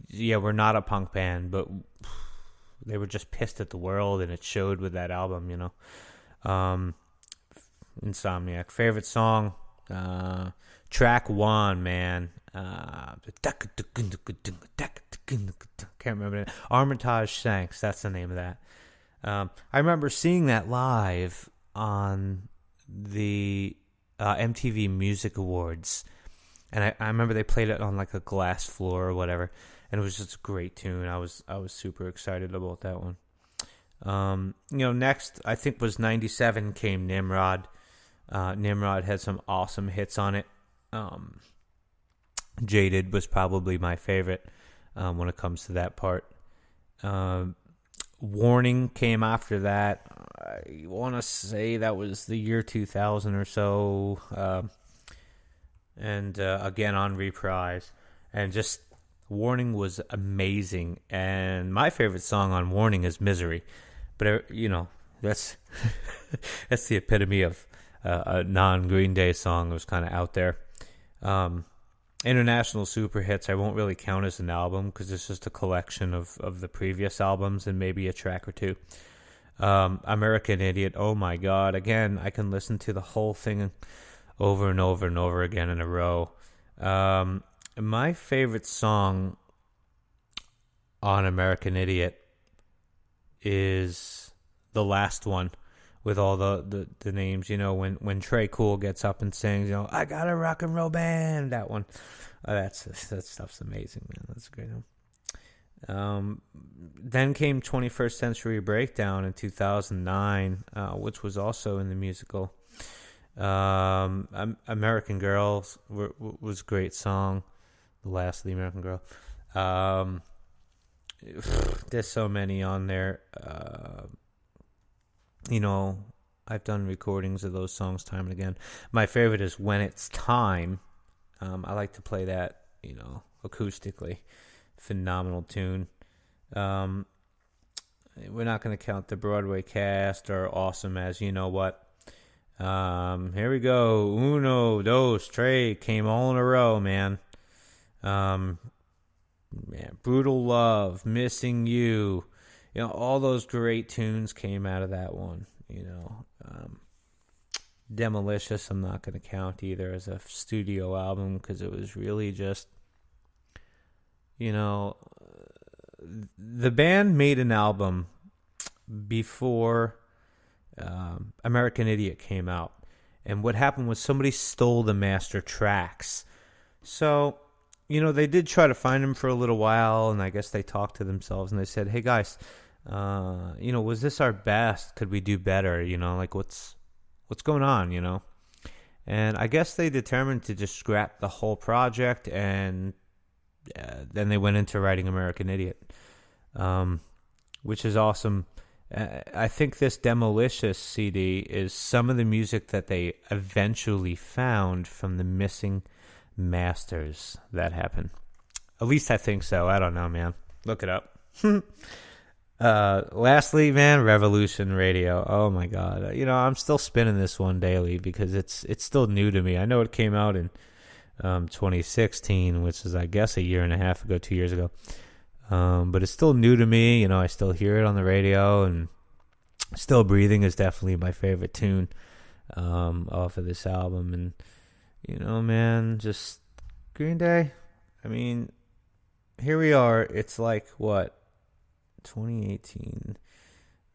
yeah, we're not a punk band, but they were just pissed at the world, and it showed with that album, you know. Insomniac. Favorite song? Track one, man. Can't remember it. Armitage Shanks, that's the name of that. I remember seeing that live on the MTV Music Awards, and I remember they played it on like a glass floor or whatever, and it was just a great tune. I was super excited about that one. You know, next I think was '97 came Nimrod. Nimrod had some awesome hits on it. Jaded was probably my favorite when it comes to that part. Warning came after that. I want to say that was the year 2000 or so. And again on reprise. And just Warning was amazing. And my favorite song on Warning is Misery. But, you know, that's that's the epitome of a non-Green Day song. It was kind of out there. International Super Hits I won't really count as an album because it's just a collection of the previous albums and maybe a track or two. American Idiot, oh my god, again, I can listen to the whole thing over and over and over again in a row. My favorite song on American Idiot is the last one with all the names, you know, when Trey Cool gets up and sings, you know, I got a rock and roll band, that one. That stuff's amazing, man. That's a great one. Then came 21st Century Breakdown in 2009, which was also in the musical. American Girls was a great song. The Last of the American Girl. There's so many on there. You know, I've done recordings of those songs time and again. My favorite is When It's Time. I like to play that, you know, acoustically. Phenomenal tune. We're not going to count the Broadway Cast or Awesome As You Know What. Here we go. Uno, dos, tres. Came all in a row, man. Brutal Love, Missing You. You know, all those great tunes came out of that one, you know. Demolicious, I'm not going to count either as a studio album because it was really just, you know, the band made an album before American Idiot came out. And what happened was somebody stole the master tracks. So, you know, they did try to find them for a little while, and I guess they talked to themselves and they said, hey guys, you know, was this our best? Could we do better? You know, like what's going on, you know? And I guess they determined to just scrap the whole project, and then they went into writing American Idiot, which is awesome. I think this Demolicious CD is some of the music that they eventually found from the missing masters that happened. At least I think so. I don't know, man. Look it up. Lastly, man, Revolution Radio. Oh my god. You know, I'm still spinning this one daily because it's still new to me. I know it came out in 2016, which is I guess a year and a half ago, 2 years ago. But it's still new to me. You know, I still hear it on the radio, and Still Breathing is definitely my favorite tune off of this album. And you know, man, just Green Day. I mean, here we are. It's like what? 2018.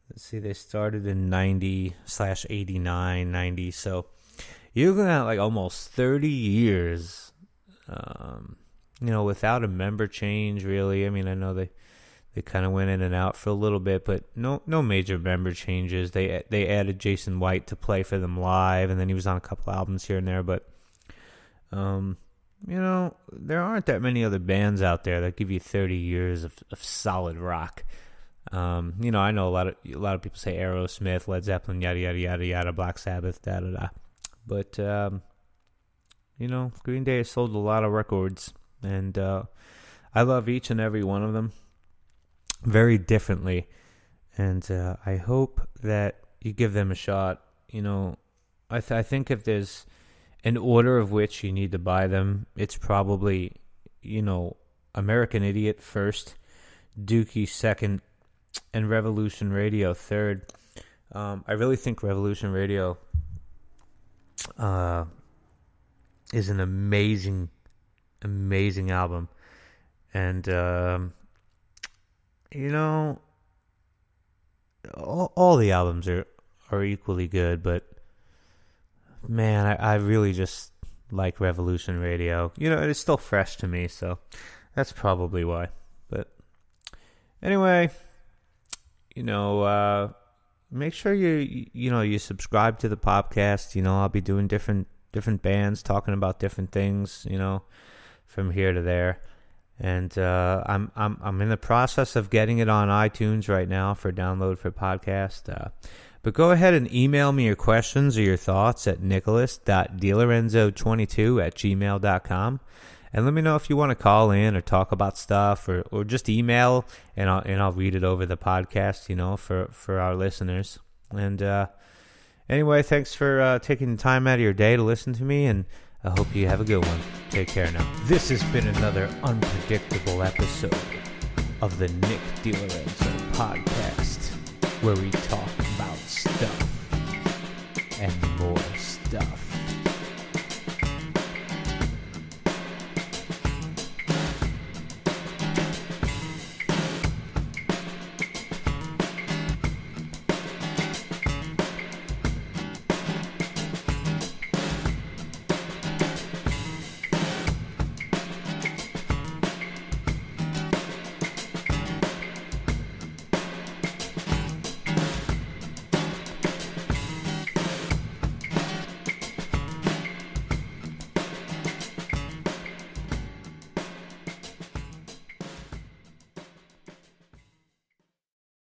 Let's see, they started in 90/89, 90. So you're looking at like almost 30 years, you know, without a member change, really. I mean, I know they kind of went in and out for a little bit, but no major member changes. They added Jason White to play for them live, and then he was on a couple albums here and there. But, you know, there aren't that many other bands out there that give you 30 years of solid rock. You know, I know a lot of people say Aerosmith, Led Zeppelin, yada yada yada yada, Black Sabbath, da da da. But you know, Green Day has sold a lot of records, and I love each and every one of them very differently. And I hope that you give them a shot. You know, I think if there's an order of which you need to buy them, it's probably, you know, American Idiot first, Dookie second, and Revolution Radio third. I really think Revolution Radio is an amazing album. And, all the albums are equally good, but man, I really just like Revolution Radio. It's still fresh to me, so that's probably why. But anyway, make sure you subscribe to the podcast. I'll be doing different bands, talking about different things, from here to there. And I'm in the process of getting it on iTunes right now for download for podcast. But go ahead and email me your questions or your thoughts at nicholas.dilorenzo22@gmail.com. And let me know if you want to call in or talk about stuff, or just email, and I'll read it over the podcast, for our listeners. And anyway, thanks for taking the time out of your day to listen to me, and I hope you have a good one. Take care now. This has been another unpredictable episode of the Nick DiLorenzo podcast, where we talk about stuff and more stuff.